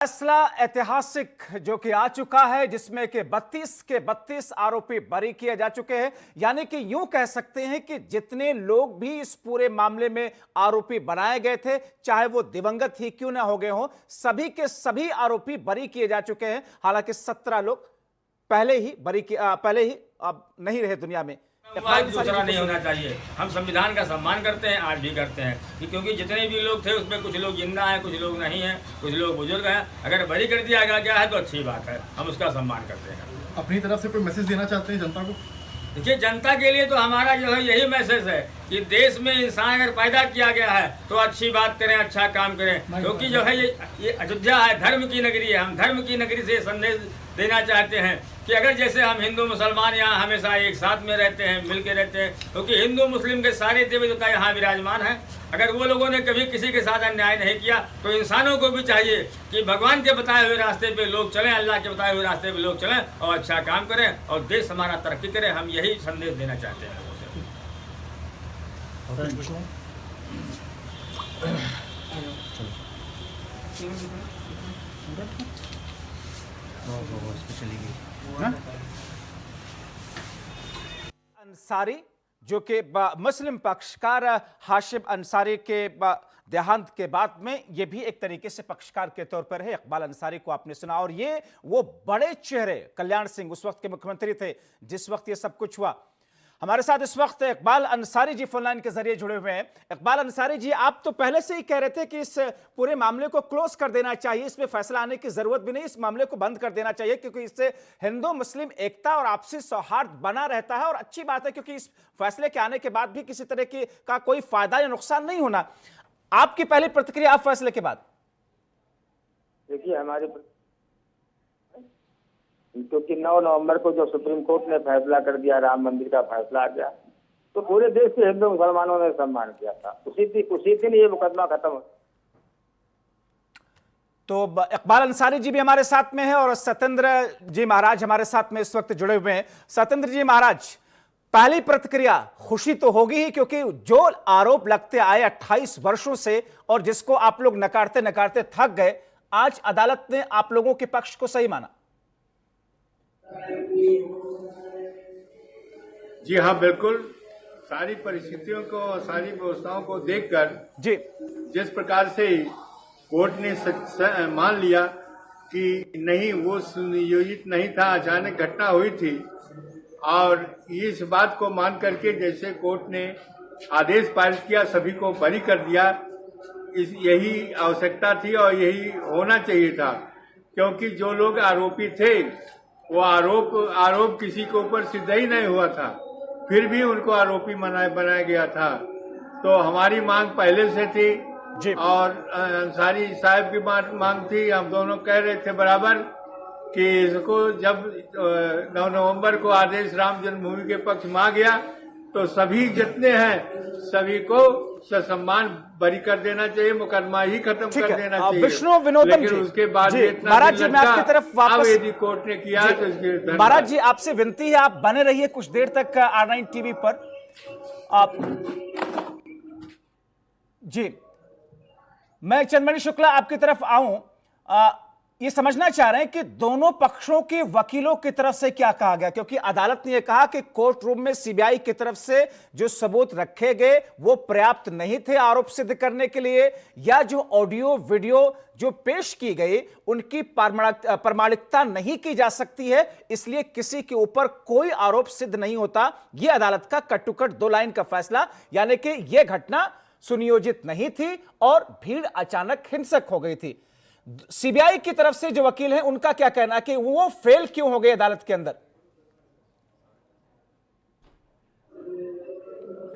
फैसला ऐतिहासिक जो कि आ चुका है, जिसमें कि 32 के 32 आरोपी बरी किए जा चुके हैं। यानी कि यूं कह सकते हैं कि जितने लोग भी इस पूरे मामले में आरोपी बनाए गए थे, चाहे वो दिवंगत ही क्यों ना हो गए हों, सभी के सभी आरोपी बरी किए जा चुके हैं। हालांकि 17 लोग पहले ही पहले ही अब नहीं रहे दुनिया में। दूसरा नहीं होना चाहिए। हम संविधान का सम्मान करते हैं, आज भी करते हैं कि क्योंकि जितने भी लोग थे उसमें कुछ लोग जिंदा हैं, कुछ लोग नहीं हैं, कुछ लोग बुजुर्ग हैं। अगर बरी कर दिया गया है तो अच्छी बात है, हम उसका सम्मान करते हैं। अपनी तरफ से कोई मैसेज देना चाहते हैं जनता को? देखिए, जनता के लिए तो हमारा जो है यही मैसेज है कि देश में इंसान अगर पैदा किया गया है तो अच्छी बात करें, अच्छा काम करें। क्योंकि जो है ये अयोध्या है, धर्म की नगरी है। हम धर्म की नगरी से संदेश देना चाहते हैं कि अगर जैसे हम हिंदू मुसलमान यहाँ हमेशा एक साथ में रहते हैं, मिल के रहते हैं, क्योंकि हिंदू मुस्लिम के सारे देवी देवता यहाँ विराजमान हैं। अगर वो लोगों ने कभी किसी के साथ अन्याय नहीं किया तो इंसानों को भी चाहिए कि भगवान के बताए हुए रास्ते पे लोग चलें, अल्लाह के बताए हुए रास्ते पे लोग चलें और अच्छा काम करें और देश हमारा तरक्की करे। हम यही संदेश देना चाहते हैं लोगों से। अंसारी जो कि मुस्लिम पक्षकार हाशिम अंसारी के देहांत के बाद में ये भी एक तरीके से पक्षकार के तौर पर है। इकबाल अंसारी को आपने सुना, और ये वो बड़े चेहरे, कल्याण सिंह उस वक्त के मुख्यमंत्री थे जिस वक्त ये सब कुछ हुआ। हमारे साथ इस वक्त इकबाल अंसारी जी फोनलाइन के जरिए जुड़े हुए हैं। इकबाल अंसारी जी, आप तो पहले से ही कह रहे थे कि इस पूरे मामले को क्लोज कर देना चाहिए, इसमें फैसला आने की जरूरत भी नहीं, इस मामले को बंद कर देना चाहिए क्योंकि इससे हिंदू मुस्लिम एकता और आपसी सौहार्द बना रहता है और अच्छी बात है क्योंकि इस फैसले के आने के बाद भी किसी तरह का कोई फायदा या नुकसान नहीं होना। आपकी पहली प्रतिक्रिया आप फैसले के बाद? देखिए, हमारे क्योंकि 9 नवंबर को जो सुप्रीम कोर्ट ने फैसला कर दिया, राम मंदिर का फैसला आ गया, तो पूरे देश के हिंदू मुसलमानों ने सम्मान किया था। उसी दिन ये मुकदमा खत्म हो। तो इकबाल अंसारी जी भी हमारे साथ में है और सत्येंद्र जी महाराज हमारे साथ में इस वक्त जुड़े हुए हैं। सत्येंद्र जी महाराज, पहली प्रतिक्रिया, खुशी तो होगी ही क्योंकि जो आरोप लगते आए 28 वर्षों से और जिसको आप लोग नकारते नकारते थक गए, आज अदालत ने आप लोगों के पक्ष को सही माना। जी हाँ, बिल्कुल। सारी परिस्थितियों को और सारी व्यवस्थाओं को देखकर जी, जिस प्रकार से कोर्ट ने मान लिया कि नहीं, वो सुनियोजित नहीं था, अचानक घटना हुई थी, और इस बात को मान करके जैसे कोर्ट ने आदेश पारित किया, सभी को बरी कर दिया, यही आवश्यकता थी और यही होना चाहिए था। क्योंकि जो लोग आरोपी थे वो आरोप किसी के ऊपर सिद्ध ही नहीं हुआ था, फिर भी उनको आरोपी बनाया गया था। तो हमारी मांग पहले से थी जी, और अंसारी साहब की मांग थी। हम दोनों कह रहे थे बराबर कि इसको जब 9 नवंबर को आदेश राम जन्मभूमि के पक्ष में आ गया तो सभी जितने हैं सभी को ससम्मान बरी कर देना चाहिए, मुकदमा ही खत्म कर देना चाहिए। विष्णु विनोदन जी, उसके बाद महाराज जी, मैं आपकी तरफ वापस, यदि कोर्ट ने किया तो इसके महाराज जी आपसे विनती है, आप बने रहिए कुछ देर तक R9 टीवी पर। आप जी, मैं चंद्रमणि शुक्ला आपकी तरफ आऊं, ये समझना चाह रहे हैं कि दोनों पक्षों के वकीलों की तरफ से क्या कहा गया, क्योंकि अदालत ने यह कहा कि कोर्ट रूम में सीबीआई की तरफ से जो सबूत रखे गए वो पर्याप्त नहीं थे आरोप सिद्ध करने के लिए, या जो ऑडियो वीडियो जो पेश की गई उनकी प्रामाणिकता नहीं की जा सकती है, इसलिए किसी के ऊपर कोई आरोप सिद्ध नहीं होता। यह अदालत का कट टू कट 2 लाइन का फैसला, यानी कि यह घटना सुनियोजित नहीं थी और भीड़ अचानक हिंसक हो गई थी। सीबीआई की तरफ से जो वकील हैं उनका क्या कहना है कि वो फेल क्यों हो गए अदालत के अंदर?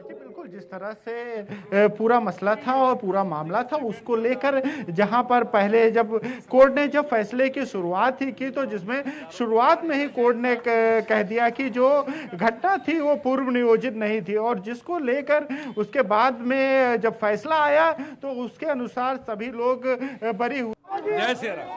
बिल्कुल, जिस तरह से पूरा मसला था और पूरा मामला था उसको लेकर, जहां पर पहले जब कोर्ट ने जब फैसले की शुरुआत ही की तो जिसमें शुरुआत में ही कोर्ट ने कह दिया कि जो घटना थी वो पूर्व नियोजित नहीं थी, और जिसको लेकर उसके बाद में जब फैसला आया तो उसके अनुसार सभी लोग बरी हुए। जय श्री राम।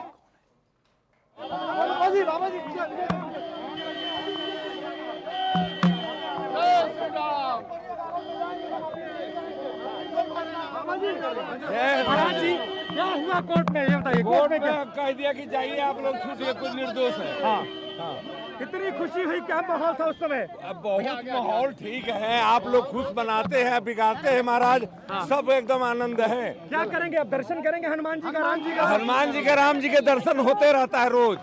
महाराज जी क्या हुआ कोर्ट में, ये बताइए। कोर्ट में क्या कह दिया कि जाइए आप लोग छूट गए, कुछ निर्दोष है। हाँ हाँ, कितनी खुशी हुई, क्या माहौल था उस समय? बहुत माहौल ठीक है, आप लोग खुश बनाते हैं, बिगाड़ते हैं महाराज, सब एकदम आनंद है। क्या करेंगे अब, दर्शन करेंगे हनुमान जी का, राम जी का? हनुमान जी के, राम जी के दर्शन होते रहता है रोज।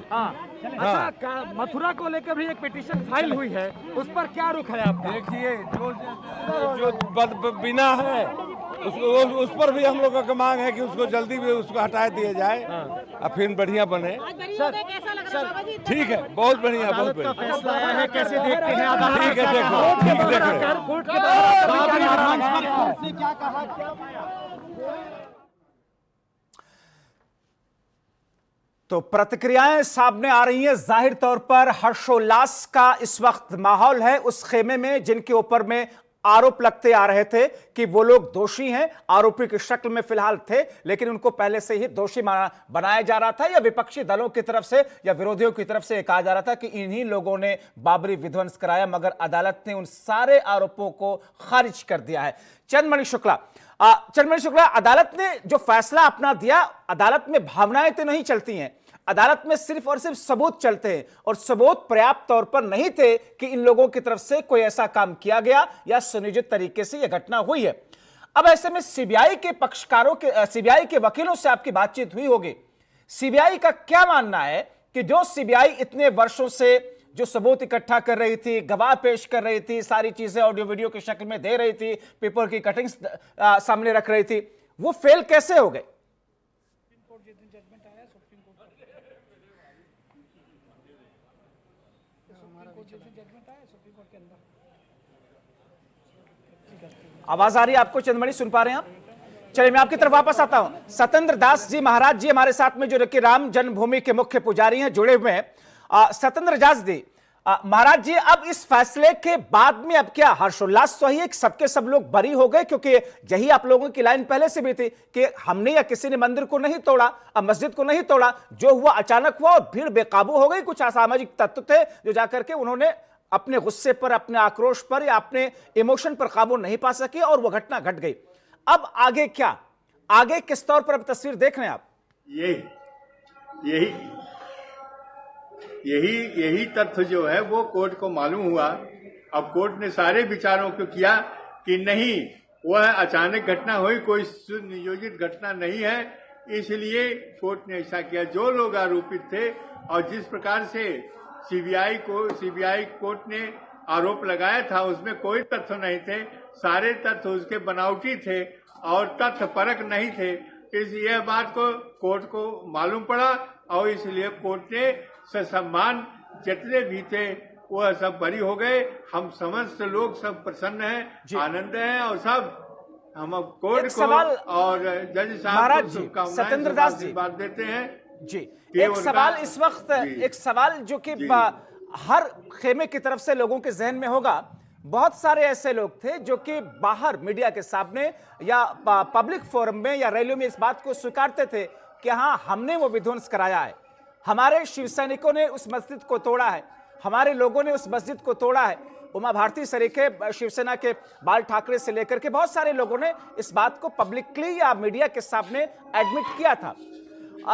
अच्छा, मथुरा को लेकर भी एक पिटीशन फाइल हुई है, उस पर क्या रुख है आपका? देखिए जो बिना है उस पर भी हम लोगों का मांग है कि उसको जल्दी भी उसको हटा दिया जाए और फिर बढ़िया बने। ठीक है, बहुत बढ़िया, बहुत बढ़िया फैसला आया है, कैसे देखते हैं? ठीक है, देखो कोर्ट के बाहर क्या कहा? तो प्रतिक्रियाएं सामने आ रही हैं। जाहिर तौर पर हर्षोल्लास का इस वक्त माहौल है उस खेमे में जिनके ऊपर में आरोप लगते आ रहे थे कि वो लोग दोषी हैं, आरोपी की शक्ल में फिलहाल थे, लेकिन उनको पहले से ही दोषी बनाया जा रहा था, या विपक्षी दलों की तरफ से या विरोधियों की तरफ से कहा जा रहा था कि इन्हीं लोगों ने बाबरी विध्वंस कराया, मगर अदालत ने उन सारे आरोपों को खारिज कर दिया है। चंद्रमणि शुक्ला, अदालत ने जो फैसला अपना दिया, अदालत में भावनाएं तो नहीं चलती हैं, अदालत में सिर्फ और सिर्फ सबूत चलते हैं, और सबूत पर्याप्त तौर पर नहीं थे कि इन लोगों की तरफ से कोई ऐसा काम किया गया या सुनियोजित तरीके से यह घटना हुई है। अब ऐसे में सीबीआई के पक्षकारों के, सीबीआई के वकीलों से आपकी बातचीत हुई होगी, सीबीआई का क्या मानना है कि जो सीबीआई इतने वर्षों से जो सबूत इकट्ठा कर रही थी, गवाह पेश कर रही थी, सारी चीजें ऑडियो वीडियो की शक्ल में दे रही थी, पेपर की कटिंग्स सामने रख रही थी, वो फेल कैसे हो गए? आवाज आ रही है आपको चंद्रमणि, सुन पा रहे हैं आप? चलिए मैं आपकी तरफ वापस आता हूं। सत्येंद्र दास जी महाराज जी हमारे साथ में जो कि राम जन्मभूमि के मुख्य पुजारी हैं, जुड़े हुए हैं। सत्येंद्र दास जी महाराज जी, अब इस फैसले के बाद में अब क्या हर्षोल्लास तो ही है कि सबके सब लोग बरी हो गए, क्योंकि यही आप लोगों की लाइन पहले से भी थी कि हमने या किसी ने मंदिर को नहीं तोड़ा, मस्जिद को नहीं तोड़ा, जो हुआ अचानक हुआ और भीड़ बेकाबू हो गई। कुछ असामाजिक तत्व थे जो जाकर के उन्होंने अपने गुस्से पर, अपने आक्रोश पर या अपने इमोशन पर काबू नहीं पा सके और वह घटना घट गई। अब आगे क्या, आगे किस तौर पर अब तस्वीर देख रहे हैं आप? यही तथ्य जो है वो कोर्ट को मालूम हुआ। अब कोर्ट ने सारे विचारों को किया कि नहीं, वह अचानक घटना हुई, कोई सुनियोजित घटना नहीं है, इसलिए कोर्ट ने ऐसा किया। जो लोग आरोपित थे और जिस प्रकार से सीबीआई कोर्ट ने आरोप लगाया था उसमें कोई तथ्य नहीं थे, सारे तथ्य उसके बनावटी थे और तथ्य परक नहीं थे। यह बात को कोर्ट को मालूम पड़ा और इसलिए कोर्ट ने सम्मान जितने भी थे वह सब बरी हो गए। हम समस्त लोग सब प्रसन्न हैं, आनंद हैं और सब हम कोर्ट को और जज साहब को शुभकामनाएं बात देते हैं जी। एक सवाल इस वक्त, एक सवाल जो कि हर खेमे की तरफ से लोगों के जहन में होगा, बहुत सारे ऐसे लोग थे जो कि बाहर मीडिया के सामने या पब्लिक फोरम में या रैलियों में इस बात को स्वीकारते थे कि हाँ, हमने वो विध्वंस कराया है, हमारे शिव सैनिकों ने उस मस्जिद को तोड़ा है, हमारे लोगों ने उस मस्जिद को तोड़ा है। उमा भारती सरीखे, शिवसेना के बाल ठाकरे से लेकर के बहुत सारे लोगों ने इस बात को पब्लिकली या मीडिया के सामने एडमिट किया था,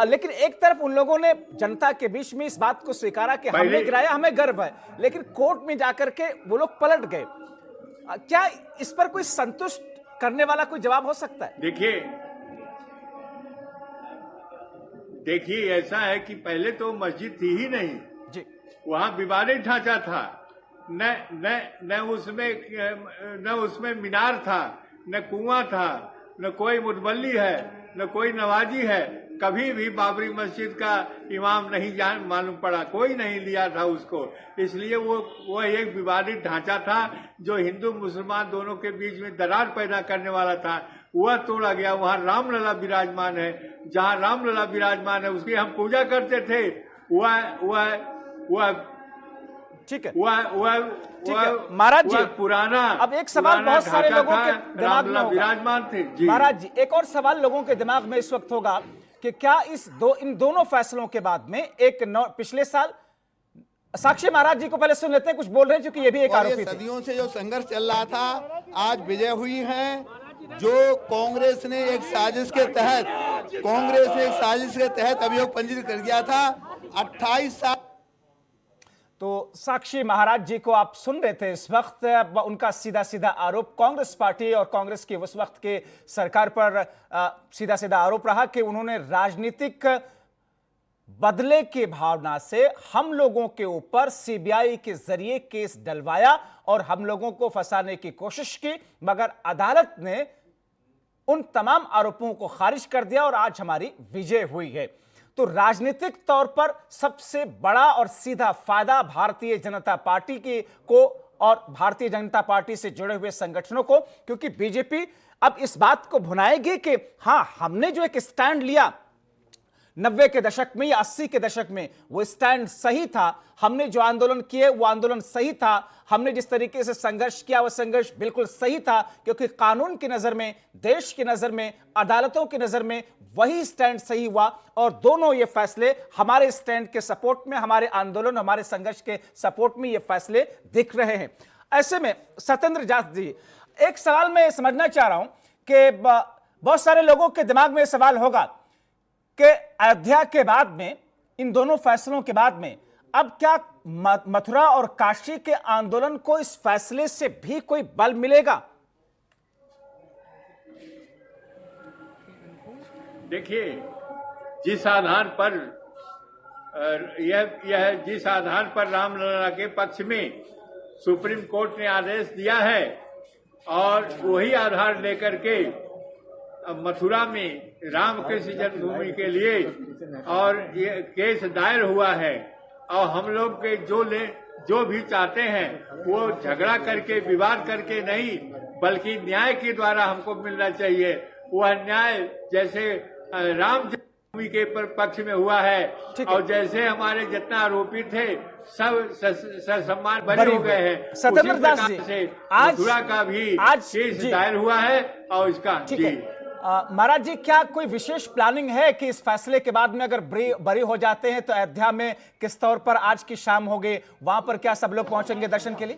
लेकिन एक तरफ उन लोगों ने जनता के बीच में इस बात को स्वीकारा कि हमने गिराया, हमें गर्व है, लेकिन कोर्ट में जाकर के वो लोग पलट गए। क्या इस पर कोई संतुष्ट करने वाला कोई जवाब हो सकता है? देखिए ऐसा है कि पहले तो मस्जिद थी ही नहीं जी, वहां विवादित ढांचा था, न उसमें मीनार था, न कुआं था, न कोई मुतबल्ली है, न कोई नवाजी है। कभी भी बाबरी मस्जिद का इमाम नहीं मालूम पड़ा, कोई नहीं लिया था उसको, इसलिए वो एक विवादित ढांचा था जो हिंदू मुसलमान दोनों के बीच में दरार पैदा करने वाला था, वह तोड़ा गया। वहां रामलला विराजमान है, जहां रामलला विराजमान है उसकी हम पूजा करते थे। ठीक है, वह महाराज जी पुराना, अब एक सवाल बहुत सारे लोगों के दिमाग में विराजमान थे जी। महाराज जी, एक और सवाल लोगों के दिमाग में इस वक्त होगा कि क्या इन दोनों फैसलों के बाद में पिछले साल, साक्षी महाराज जी को पहले सुन लेते हैं, कुछ बोल रहे हैं क्योंकि ये भी एक आरोपी थे। सदियों से जो संघर्ष चल रहा था आज विजय हुई है जो कांग्रेस ने एक साजिश के तहत अभियोग पंजीकृत कर दिया था 28 साल। तो साक्षी महाराज जी को आप सुन रहे थे इस वक्त। उनका सीधा सीधा आरोप कांग्रेस पार्टी और कांग्रेस की उस वक्त के सरकार पर सीधा सीधा आरोप रहा कि उन्होंने राजनीतिक बदले की भावना से हम लोगों के ऊपर सीबीआई के जरिए केस डलवाया और हम लोगों को फंसाने की कोशिश की, मगर अदालत ने उन तमाम आरोपों को खारिज कर दिया और आज हमारी विजय हुई है। तो राजनीतिक तौर पर सबसे बड़ा और सीधा फायदा भारतीय जनता पार्टी को और भारतीय जनता पार्टी से जुड़े हुए संगठनों को, क्योंकि बीजेपी अब इस बात को भुनाएगी कि हां, हमने जो एक स्टैंड लिया 90 के दशक में या 80 के दशक में, वो स्टैंड सही था। हमने जो आंदोलन किए वो आंदोलन सही था। हमने जिस तरीके से संघर्ष किया वो संघर्ष बिल्कुल सही था, क्योंकि कानून की नजर में, देश की नजर में, अदालतों की नजर में वही स्टैंड सही हुआ। और दोनों ये फैसले हमारे स्टैंड के सपोर्ट में, हमारे आंदोलन, हमारे संघर्ष के सपोर्ट में ये फैसले दिख रहे हैं। ऐसे में सत्येंद्र जाट जी, एक सवाल मैं समझना चाह रहा हूं कि बहुत सारे लोगों के दिमाग में सवाल होगा कि अयोध्या के बाद में, इन दोनों फैसलों के बाद में, अब क्या मथुरा और काशी के आंदोलन को इस फैसले से भी कोई बल मिलेगा? देखिए, जिस आधार पर जिस आधार पर रामलला के पक्ष में सुप्रीम कोर्ट ने आदेश दिया है और वही आधार लेकर के मथुरा में रामकृष्ण जन्मभूमि के लिए और ये केस दायर हुआ है, और हम लोग के जो भी चाहते हैं वो झगड़ा करके, विवाद करके नहीं, बल्कि न्याय के द्वारा हमको मिलना चाहिए। वह न्याय जैसे राम जन्मभूमि के पक्ष में हुआ है, और जैसे हमारे जितना आरोपी थे सब सम्मान बरी हो गए हैं, सत्येंद्र दास जी, आज मथुरा का भी केस दायर हुआ है और इसका जी महाराज जी, क्या कोई विशेष प्लानिंग है कि इस फैसले के बाद में अगर बरी हो जाते हैं तो अयोध्या में किस तौर पर आज की शाम होगी, वहां पर क्या सब लोग पहुंचेंगे दर्शन के लिए?